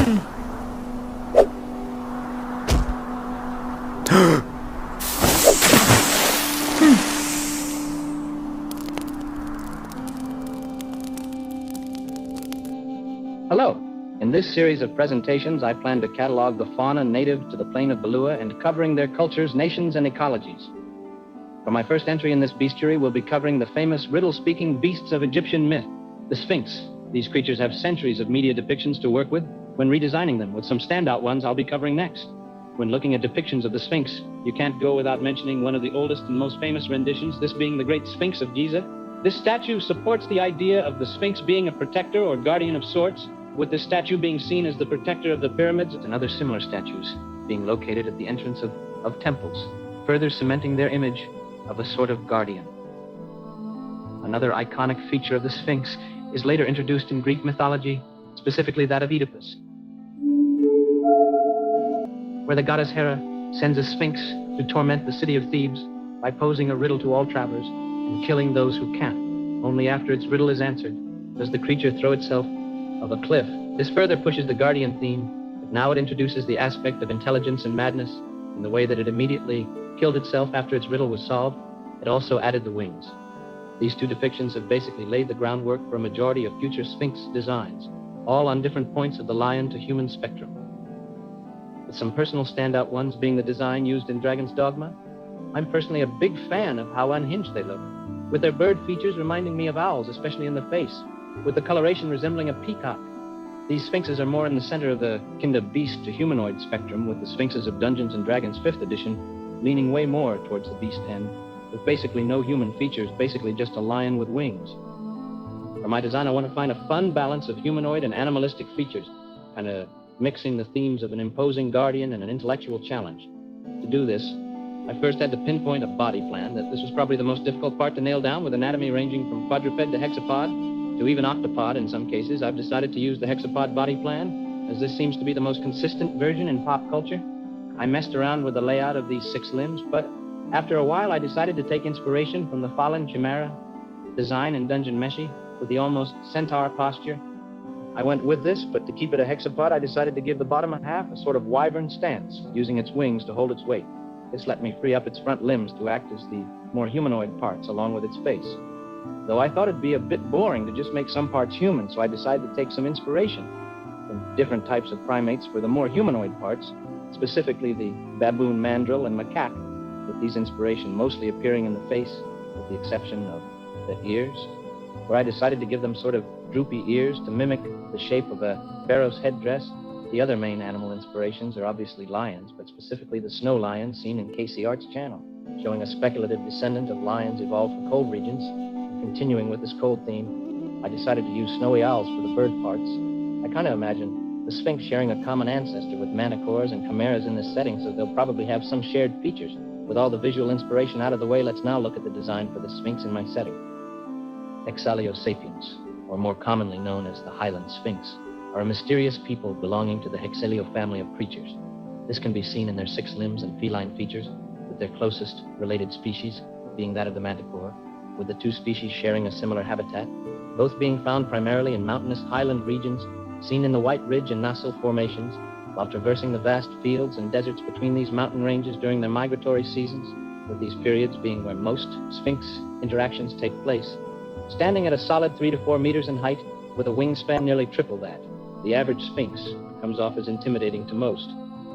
Hello. In this series of presentations, I plan to catalog the fauna native to the plain of Belua and covering their cultures, nations, and ecologies. For my first entry in this bestiary, we'll be covering the famous riddle-speaking beasts of Egyptian myth, the Sphinx. These creatures have centuries of media depictions to work with when redesigning them, with some standout ones I'll be covering next. When looking at depictions of the Sphinx, you can't go without mentioning one of the oldest and most famous renditions, this being the Great Sphinx of Giza. This statue supports the idea of the Sphinx being a protector or guardian of sorts, with this statue being seen as the protector of the pyramids and other similar statues being located at the entrance of temples, further cementing their image of a sort of guardian. Another iconic feature of the Sphinx is later introduced in Greek mythology, specifically that of Oedipus, where the goddess Hera sends a Sphinx to torment the city of Thebes by posing a riddle to all travelers and killing those who can't. Only after its riddle is answered does the creature throw itself of a cliff. This further pushes the guardian theme, but now it introduces the aspect of intelligence and madness in the way that it immediately killed itself after its riddle was solved. It also added the wings. These two depictions have basically laid the groundwork for a majority of future Sphinx designs, all on different points of the lion to human spectrum, with some personal standout ones being the design used in Dragon's Dogma. I'm personally a big fan of how unhinged they look, with their bird features reminding me of owls, especially in the face, with the coloration resembling a peacock. These sphinxes are more in the center of the kind of beast to humanoid spectrum, with the sphinxes of Dungeons & Dragons 5th edition leaning way more towards the beast end, with basically no human features, basically just a lion with wings. For my design, I want to find a fun balance of humanoid and animalistic features, kind of mixing the themes of an imposing guardian and an intellectual challenge. To do this, I first had to pinpoint a body plan. That this was probably the most difficult part to nail down, with anatomy ranging from quadruped to hexapod, to even octopod in some cases. I've decided to use the hexapod body plan, as this seems to be the most consistent version in pop culture. I messed around with the layout of these 6 limbs, but after a while I decided to take inspiration from the fallen chimera design in Dungeon Meshi, with the almost centaur posture. I went with this, but to keep it a hexapod, I decided to give the bottom half a sort of wyvern stance, using its wings to hold its weight. This let me free up its front limbs to act as the more humanoid parts along with its face. Though I thought it'd be a bit boring to just make some parts human, so I decided to take some inspiration from different types of primates for the more humanoid parts, specifically the baboon mandrill and macaque, with these inspiration mostly appearing in the face, with the exception of the ears, where I decided to give them sort of droopy ears to mimic the shape of a pharaoh's headdress. The other main animal inspirations are obviously lions, but specifically the snow lion seen in Casey Art's channel, showing a speculative descendant of lions evolved for cold regions. Continuing with this cold theme, I decided to use snowy owls for the bird parts. I kind of imagine the Sphinx sharing a common ancestor with manticores and chimeras in this setting, so they'll probably have some shared features. With all the visual inspiration out of the way, let's now look at the design for the Sphinx in my setting. Hexaliosapiens, or more commonly known as the Highland Sphinx, are a mysterious people belonging to the Hexalio family of creatures. This can be seen in their 6 limbs and feline features, with their closest related species being that of the manticore, with the 2 species sharing a similar habitat, both being found primarily in mountainous highland regions, seen in the White Ridge and Nassau formations, while traversing the vast fields and deserts between these mountain ranges during their migratory seasons, with these periods being where most Sphinx interactions take place. Standing at a solid 3 to 4 meters in height, with a wingspan nearly triple that, the average Sphinx comes off as intimidating to most,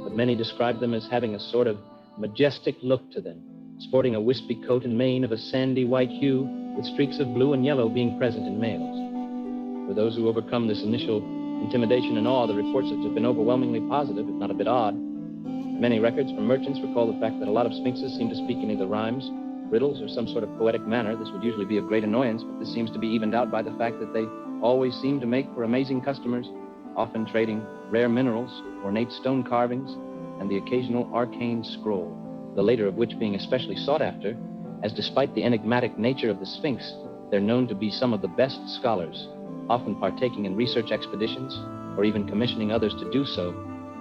but many describe them as having a sort of majestic look to them, sporting a wispy coat and mane of a sandy white hue, with streaks of blue and yellow being present in males. For those who overcome this initial intimidation and awe, the reports have been overwhelmingly positive, if not a bit odd. Many records from merchants recall the fact that a lot of sphinxes seem to speak in either rhymes, riddles, or some sort of poetic manner. This would usually be of great annoyance, but this seems to be evened out by the fact that they always seem to make for amazing customers, often trading rare minerals, ornate stone carvings, and the occasional arcane scroll, the later of which being especially sought after, as despite the enigmatic nature of the Sphinx, they're known to be some of the best scholars, often partaking in research expeditions, or even commissioning others to do so.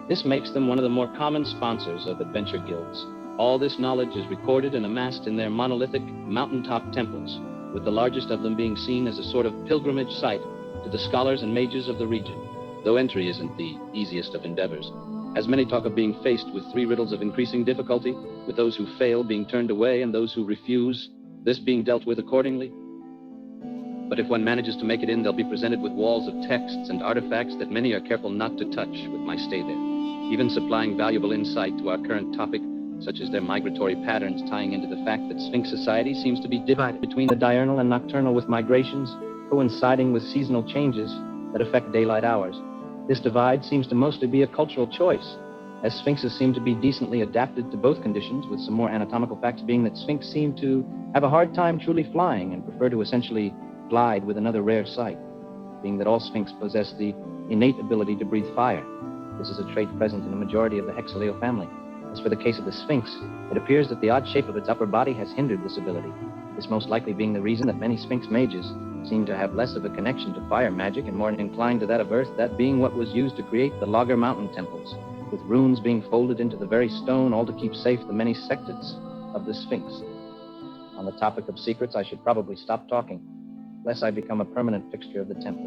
This makes them one of the more common sponsors of adventure guilds. All this knowledge is recorded and amassed in their monolithic mountaintop temples, with the largest of them being seen as a sort of pilgrimage site to the scholars and mages of the region. though entry isn't the easiest of endeavors, as many talk of being faced with three riddles of increasing difficulty, with those who fail being turned away and those who refuse, this being dealt with accordingly. But if one manages to make it in, they'll be presented with walls of texts and artifacts that many are careful not to touch with my stay there, even supplying valuable insight to our current topic, such as their migratory patterns tying into the fact that Sphinx society seems to be divided between the diurnal and nocturnal, with migrations coinciding with seasonal changes that affect daylight hours. This divide seems to mostly be a cultural choice, as Sphinxes seem to be decently adapted to both conditions, with some more anatomical facts being that Sphinx seem to have a hard time truly flying and prefer to essentially glide with another rare sight, being that all Sphinx possess the innate ability to breathe fire. This is a trait present in a majority of the Hexaleo family. As for the case of the Sphinx, it appears that the odd shape of its upper body has hindered this ability, this most likely being the reason that many Sphinx mages seem to have less of a connection to fire magic and more inclined to that of earth, that being what was used to create the Lager Mountain temples, with runes being folded into the very stone, all to keep safe the many sectets of the Sphinx. On the topic of secrets, I should probably stop talking, lest I become a permanent fixture of the temple.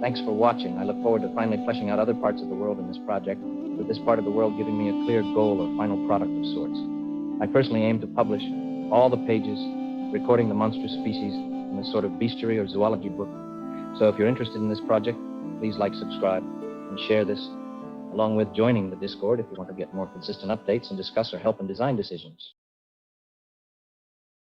Thanks for watching. I look forward to finally fleshing out other parts of the world in this project, with this part of the world giving me a clear goal or final product of sorts. I personally aim to publish all the pages recording the monstrous species in a sort of beastiary or zoology book. So if you're interested in this project, please like, subscribe, and share this, along with joining the Discord if you want to get more consistent updates and discuss or help in design decisions.